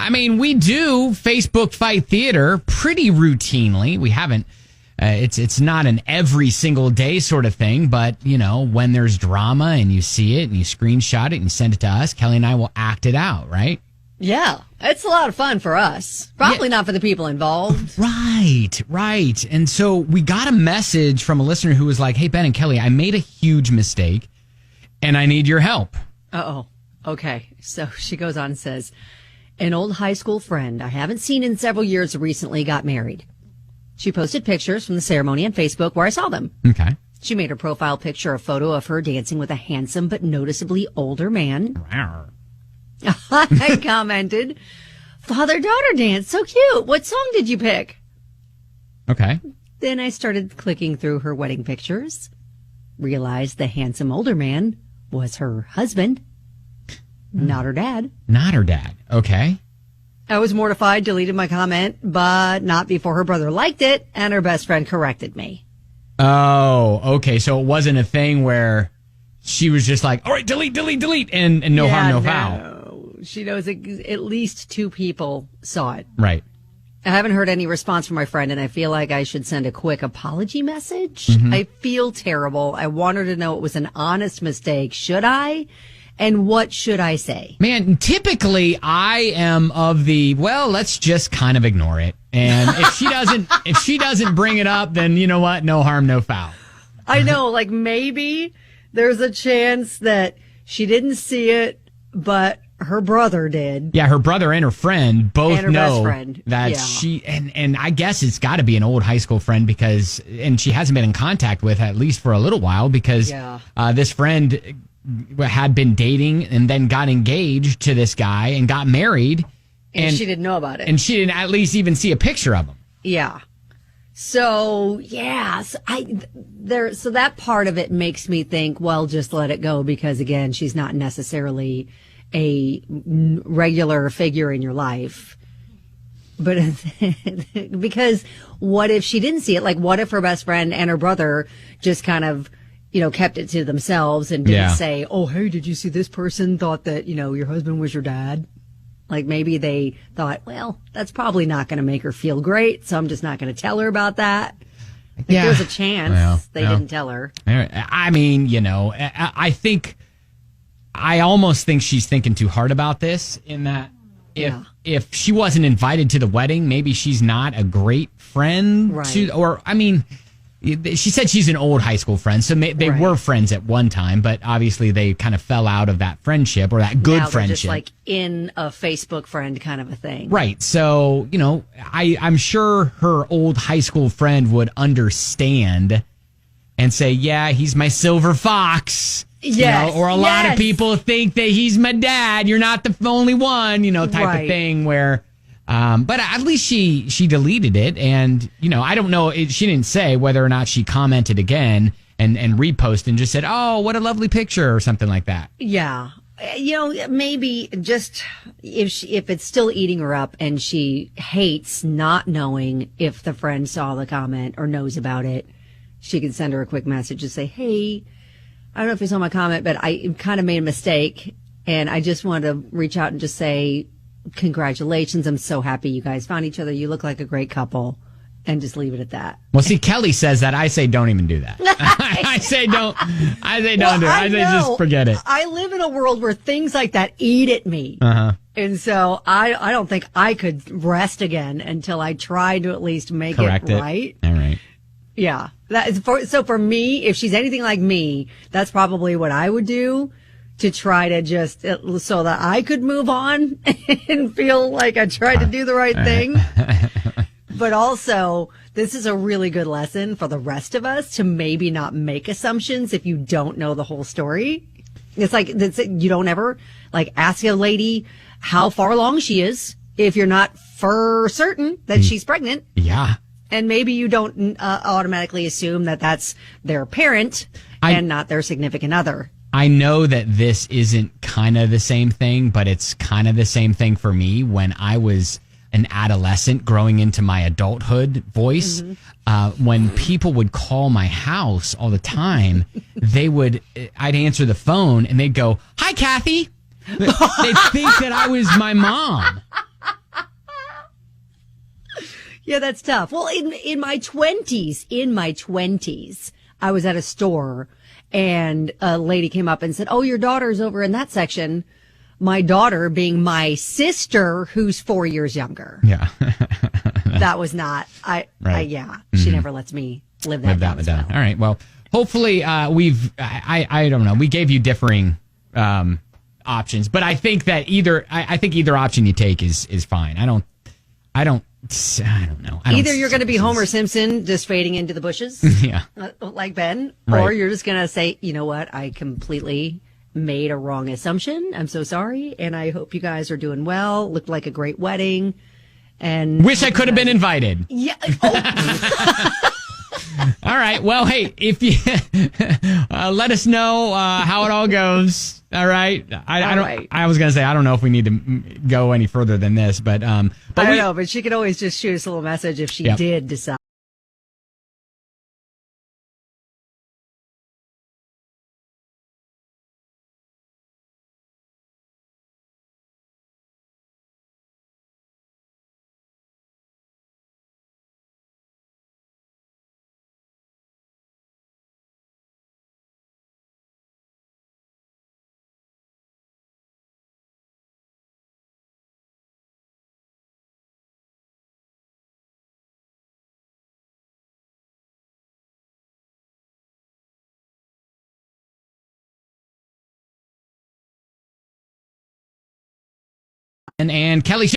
I mean, we do Facebook Fight Theater pretty routinely. We haven't. It's not an every single day sort of thing, but, you know, when there's drama and you see it and you screenshot it and you send it to us, Kelly and I will act it out, right? Yeah, it's a lot of fun for us. Probably not for the people involved. Right. And so we got a message from a listener who was like, hey, Ben and Kelly, I made a huge mistake and I need your help. Uh-oh. Okay. So she goes on and says, an old high school friend I haven't seen in several years recently got married. She posted pictures from the ceremony on Facebook where I saw them. Okay. She made her profile picture a photo of her dancing with a handsome but noticeably older man. I commented, father-daughter dance, so cute. What song did you pick? Okay. Then I started clicking through her wedding pictures, realized the handsome older man was her husband, not her dad. Not her dad. Okay. I was mortified, deleted my comment, but not before her brother liked it and her best friend corrected me. Oh, okay. So it wasn't a thing where she was just like, all right, delete, and no harm, no foul. She knows at least two people saw it. Right. I haven't heard any response from my friend, and I feel like I should send a quick apology message. I feel terrible. I want her to know it was an honest mistake. Should I? And what should I say? Man, typically I am of the, well, let's just kind of ignore it. And if she doesn't bring it up, then you know what? No harm, no foul. I know, like maybe there's a chance that she didn't see it, but her brother did. Yeah, her brother and her friend both and her know best friend. that she, and I guess it's got to be an old high school friend because, and she hasn't been in contact with at least for a little while because this friend had been dating and then got engaged to this guy and got married. And she didn't know about it. And she didn't at least even see a picture of him. Yeah. So, so that part of it makes me think, well, just let it go because, again, she's not necessarily a regular figure in your life. But because what if she didn't see it? Like, what if her best friend and her brother just kind of, kept it to themselves and didn't say, oh, hey, did you see this person thought that, your husband was your dad? Like maybe they thought, well, that's probably not going to make her feel great, so I'm just not going to tell her about that. I think there's a chance they didn't tell her. I mean, I almost think she's thinking too hard about this in that if she wasn't invited to the wedding, maybe she's not a great friend she said she's an old high school friend, so they were friends at one time, but obviously they kind of fell out of that friendship or that good now friendship. Just like in a Facebook friend kind of a thing. Right. So, I'm sure her old high school friend would understand and say, yeah, he's my silver fox. Yes. Or a lot of people think that he's my dad. You're not the only one, type of thing where... but at least she deleted it, and I don't know. She didn't say whether or not she commented again and reposted and just said, "Oh, what a lovely picture" or something like that. Yeah, maybe just if it's still eating her up and she hates not knowing if the friend saw the comment or knows about it, she can send her a quick message and say, "Hey, I don't know if you saw my comment, but I kind of made a mistake, and I just wanted to reach out and just say." Congratulations. I'm so happy you guys found each other. You look like a great couple. And just leave it at that. Well, see, Kelly says that. I say don't even do that. I say don't do it. I say just forget it. I live in a world where things like that eat at me. And so I don't think I could rest again until I try to at least make Correct it right. All right. Yeah. So for me, if she's anything like me, that's probably what I would do. To try to just so that I could move on and feel like I tried to do the right thing. But also, this is a really good lesson for the rest of us to maybe not make assumptions if you don't know the whole story. It's like you don't ever ask a lady how far along she is if you're not for certain that she's pregnant. Yeah. And maybe you don't automatically assume that that's their parent and not their significant other. I know that this isn't kind of the same thing, but it's kind of the same thing for me when I was an adolescent growing into my adulthood voice. When people would call my house all the time, I'd answer the phone and they'd go, "Hi, Kathy." They'd think that I was my mom. Yeah, that's tough. Well, in my 20s, I was at a store and a lady came up and said, "Oh, your daughter's over in that section." My daughter being my sister, who's 4 years younger. Yeah. That was not, Right. she never lets me live that down. All right. Well, hopefully I don't know. We gave you differing options, but I think that either option you take is fine. I don't know. Either you're going to be Homer Simpson just fading into the bushes, yeah, like Ben, right. or you're just going to say, you know what, I completely made a wrong assumption. I'm so sorry, and I hope you guys are doing well. Looked like a great wedding, and wish I could have been invited. Yeah. Oh. All right. Well, hey, if you let us know how it all goes. All right. I was gonna say I don't know if we need to go any further than this, but I don't know. But she could always just shoot us a little message if she did decide. and Kelly.